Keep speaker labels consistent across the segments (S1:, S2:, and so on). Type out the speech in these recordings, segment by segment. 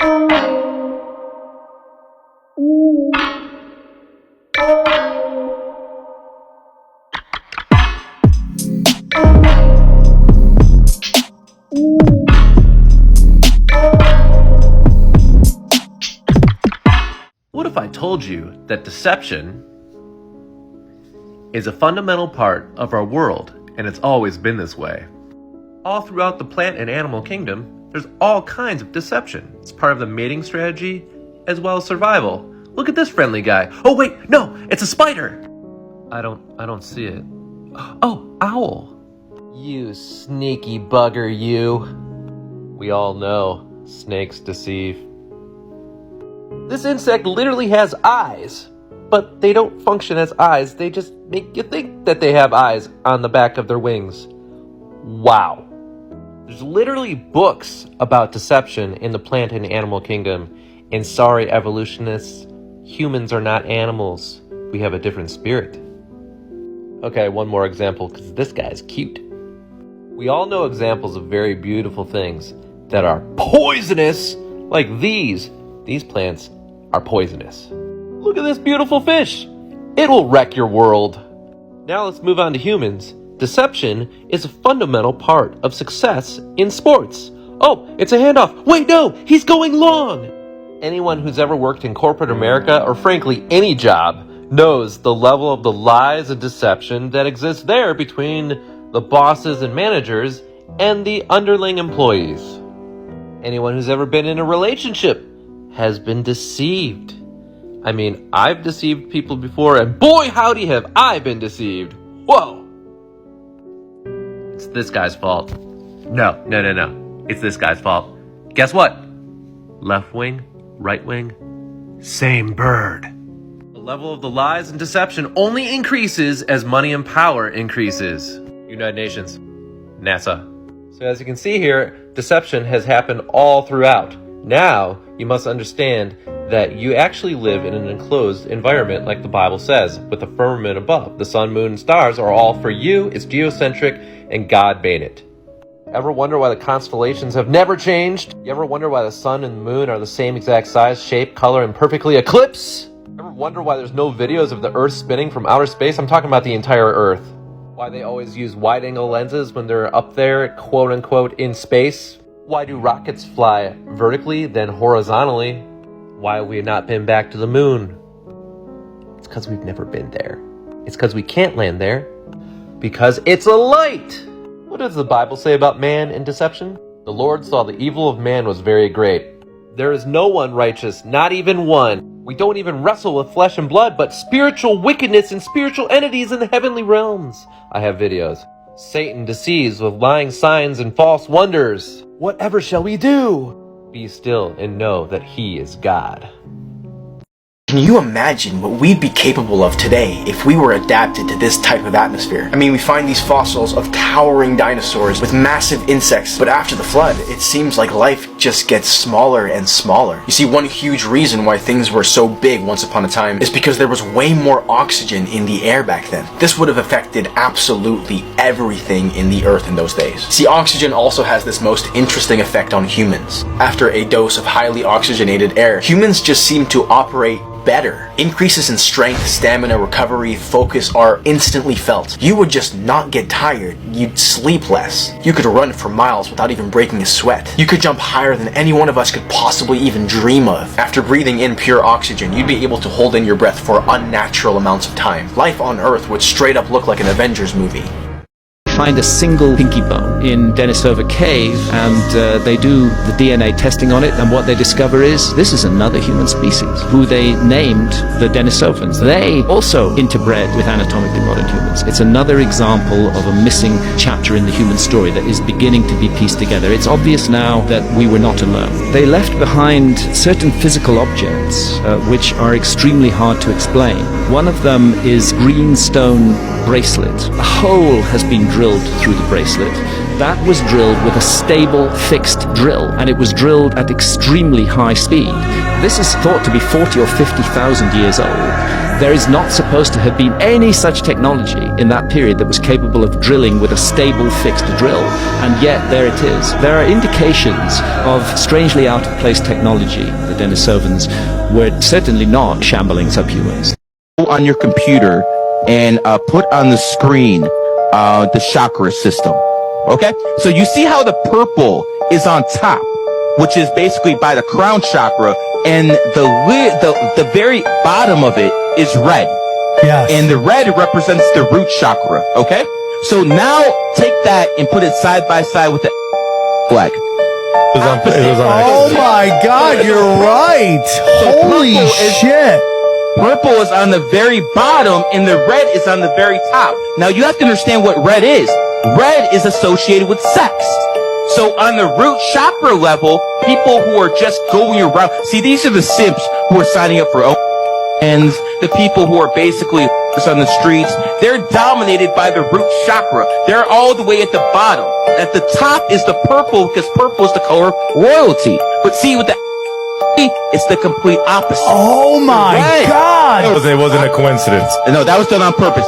S1: What if I told you that deception is a fundamental part of our world, and it's always been this way? All throughout the plant and animal kingdom, there's all kinds of deception. It's part of the mating strategy as well as survival. Look at this friendly guy. Oh wait, no, it's a spider. I don't see it. Oh, owl. You sneaky bugger, you. We all know snakes deceive. This insect literally has eyes, but they don't function as eyes. They just make you think that they have eyes on the back of their wings. Wow. There's literally books about deception in the plant and animal kingdom. And sorry, evolutionists, humans are not animals. We have a different spirit. Okay, one more example, because this guy's cute. We all know examples of very beautiful things that are poisonous, like these. These plants are poisonous. Look at this beautiful fish. It will wreck your world. Now let's move on to humans. Deception is a fundamental part of success in sports. Oh, it's a handoff. Wait, no, he's going long. Anyone who's ever worked in corporate America, or frankly any job, knows the level of the lies and deception that exists there between the bosses and managers and the underling employees. Anyone who's ever been in a relationship has been deceived. I mean, I've deceived people before, and boy howdy have I been deceived. Whoa! It's this guy's fault. No. It's this guy's fault. Guess what? Left wing, right wing, same bird. The level of the lies and deception only increases as money and power increases. United Nations, NASA. So as you can see here, deception has happened all throughout. Now, you must understand that you actually live in an enclosed environment like the Bible says, with the firmament above. The sun, moon, and stars are all for you. It's geocentric, and God made it. Ever wonder why the constellations have never changed? You ever wonder why the sun and the moon are the same exact size, shape, color, and perfectly eclipse? Ever wonder why there's no videos of the Earth spinning from outer space? I'm talking about the entire Earth. Why they always use wide-angle lenses when they're up there, quote-unquote, in space? Why do rockets fly vertically, then horizontally? Why have we not been back to the moon? It's because we've never been there. It's because we can't land there. Because it's a light! What does the Bible say about man and deception? The Lord saw the evil of man was very great. There is no one righteous, not even one. We don't even wrestle with flesh and blood, but spiritual wickedness and spiritual entities in the heavenly realms. I have videos. Satan deceives with lying signs and false wonders. Whatever shall we do? Be still and know that he is God.
S2: Can you imagine what we'd be capable of today if we were adapted to this type of atmosphere? I mean, we find these fossils of towering dinosaurs with massive insects, but after the flood, it seems like life just gets smaller and smaller. You see, one huge reason why things were so big once upon a time is because there was way more oxygen in the air back then. This would have affected absolutely everything in the earth in those days. See, oxygen also has this most interesting effect on humans. After a dose of highly oxygenated air, humans just seem to operate better. Increases in strength, stamina, recovery, focus are instantly felt. You would just not get tired. You'd sleep less. You could run for miles without even breaking a sweat. You could jump higher than any one of us could possibly even dream of. After breathing in pure oxygen, you'd be able to hold in your breath for unnatural amounts of time. Life on Earth would straight up look like an Avengers movie.
S3: Find a single pinky bone in Denisova Cave, and they do the DNA testing on it, and what they discover is this is another human species who they named the Denisovans. They also interbred with anatomically modern humans. It's another example of a missing chapter in the human story that is beginning to be pieced together. It's obvious now that we were not alone. They left behind certain physical objects which are extremely hard to explain. One of them is green stone bracelet. A hole has been drilled through the bracelet. That was drilled with a stable, fixed drill, and it was drilled at extremely high speed. This is thought to be 40 or 50,000 years old. There is not supposed to have been any such technology in that period that was capable of drilling with a stable, fixed drill, and yet there it is. There are indications of strangely out-of-place technology. The Denisovans were certainly not shambling subhumans.
S4: On your computer and put on the screen the chakra system. Okay, so you see how the purple is on top, which is basically by the crown chakra, and the very bottom of it is red.
S5: Yes.
S4: And the red represents the root chakra. Okay, so now take that and put it side by side with the flag.
S5: Oh my God, you're right. Holy shit.
S4: Purple is on the very bottom and the red is on the very top. Now you have to understand what red is. Red is associated with sex. So on the root chakra level, people who are just going around, see, these are the simps who are signing up for and the people who are basically on the streets, they're dominated by the root chakra. They're all the way at the bottom. At the top is the purple, because purple is the color of royalty. But see, with the it's the complete opposite.
S5: Oh my God!
S6: It wasn't a coincidence.
S4: No, that was done on purpose.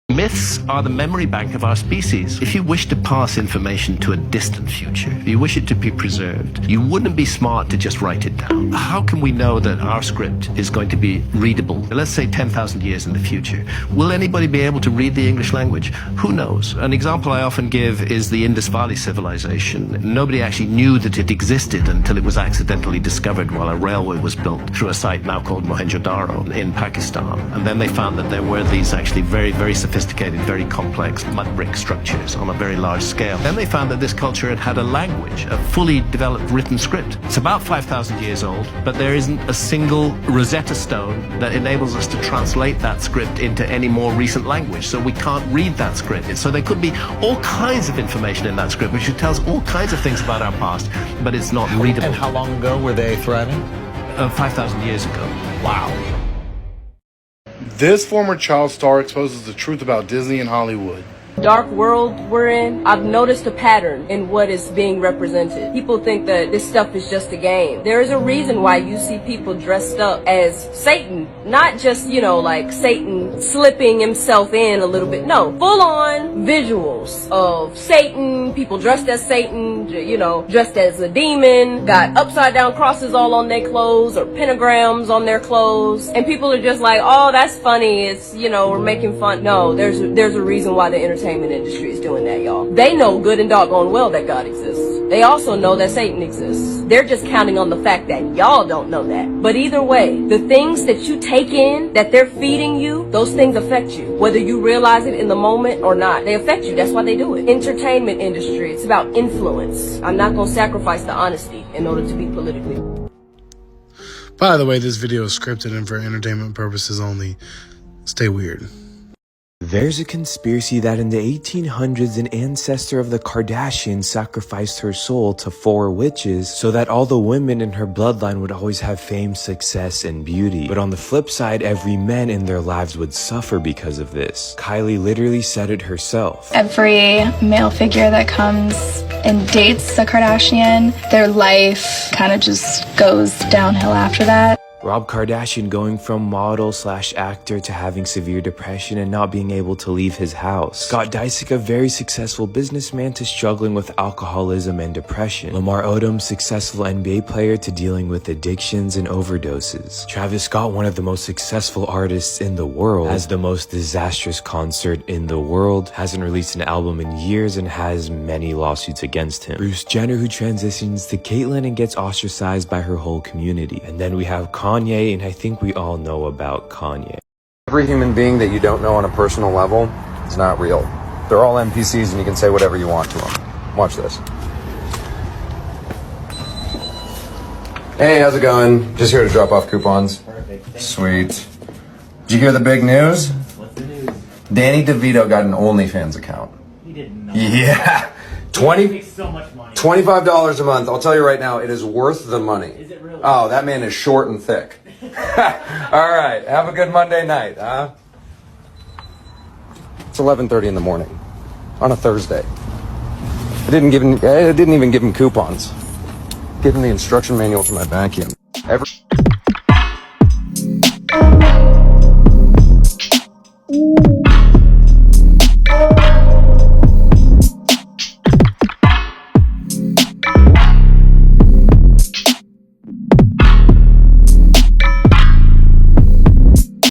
S7: Myths are the memory bank of our species. If you wish to pass information to a distant future, if you wish it to be preserved, you wouldn't be smart to just write it down. How can we know that our script is going to be readable? Let's say 10,000 years in the future. Will anybody be able to read the English language? Who knows? An example I often give is the Indus Valley civilization. Nobody actually knew that it existed until it was accidentally discovered while a railway was built through a site now called Mohenjo-Daro in Pakistan. And then they found that there were these actually very, very sophisticated, very complex mud brick structures on a very large scale. Then they found that this culture had a language, a fully developed written script. It's about 5,000 years old, but there isn't a single Rosetta Stone that enables us to translate that script into any more recent language. So we can't read that script. So there could be all kinds of information in that script, which tells all kinds of things about our past, but it's not readable.
S6: And how long ago were they thriving?
S7: 5,000 years ago. Wow.
S8: This former child star exposes the truth about Disney and Hollywood.
S9: Dark world we're in, I've noticed a pattern in what is being represented. People think that this stuff is just a game. There is a reason why you see people dressed up as Satan. Not just, you know, like Satan slipping himself in a little bit. No, full on visuals of Satan, people dressed as Satan, you know, dressed as a demon, got upside down crosses all on their clothes or pentagrams on their clothes. And people are just like, oh, that's funny. It's, you know, we're making fun. No, there's a reason why the entertainment industry is doing that, y'all. They know good and doggone well that God exists. They also know that Satan exists. They're just counting on the fact that y'all don't know that. But either way, the things that you take in, that they're feeding you, those things affect you. Whether you realize it in the moment or not, they affect you. That's why they do it. Entertainment industry, it's about influence. I'm not going to sacrifice the honesty in order to be politically.
S8: By the way, this video is scripted and for entertainment purposes only. Stay weird.
S10: There's a conspiracy that in the 1800s, an ancestor of the Kardashians sacrificed her soul to 4 witches so that all the women in her bloodline would always have fame, success, and beauty. But on the flip side, every man in their lives would suffer because of this. Kylie literally said it herself.
S11: Every male figure that comes and dates the Kardashian, their life kind of just goes downhill after that.
S10: Rob Kardashian going from model/actor to having severe depression and not being able to leave his house. Scott Disick, a very successful businessman, to struggling with alcoholism and depression. Lamar Odom, successful NBA player, to dealing with addictions and overdoses. Travis Scott, one of the most successful artists in the world, has the most disastrous concert in the world, hasn't released an album in years, and has many lawsuits against him. Bruce Jenner, who transitions to Caitlyn and gets ostracized by her whole community. And then we have Kanye, and I think we all know about Kanye.
S12: Every human being that you don't know on a personal level is not real. They're all NPCs and you can say whatever you want to them. Watch this. Hey, how's it going? Just here to drop off coupons. Perfect. Sweet. Did you hear the big news? What's the news? Danny DeVito got an OnlyFans account. He did not. Yeah.
S13: So much money.
S12: $25 a month. I'll tell you right now, it is worth the money.
S13: Is it really?
S12: Oh, that man is short and thick. All right. Have a good Monday night, huh? It's 11:30 in the morning on a Thursday. I didn't even give him coupons. Give him the instruction manual to my vacuum.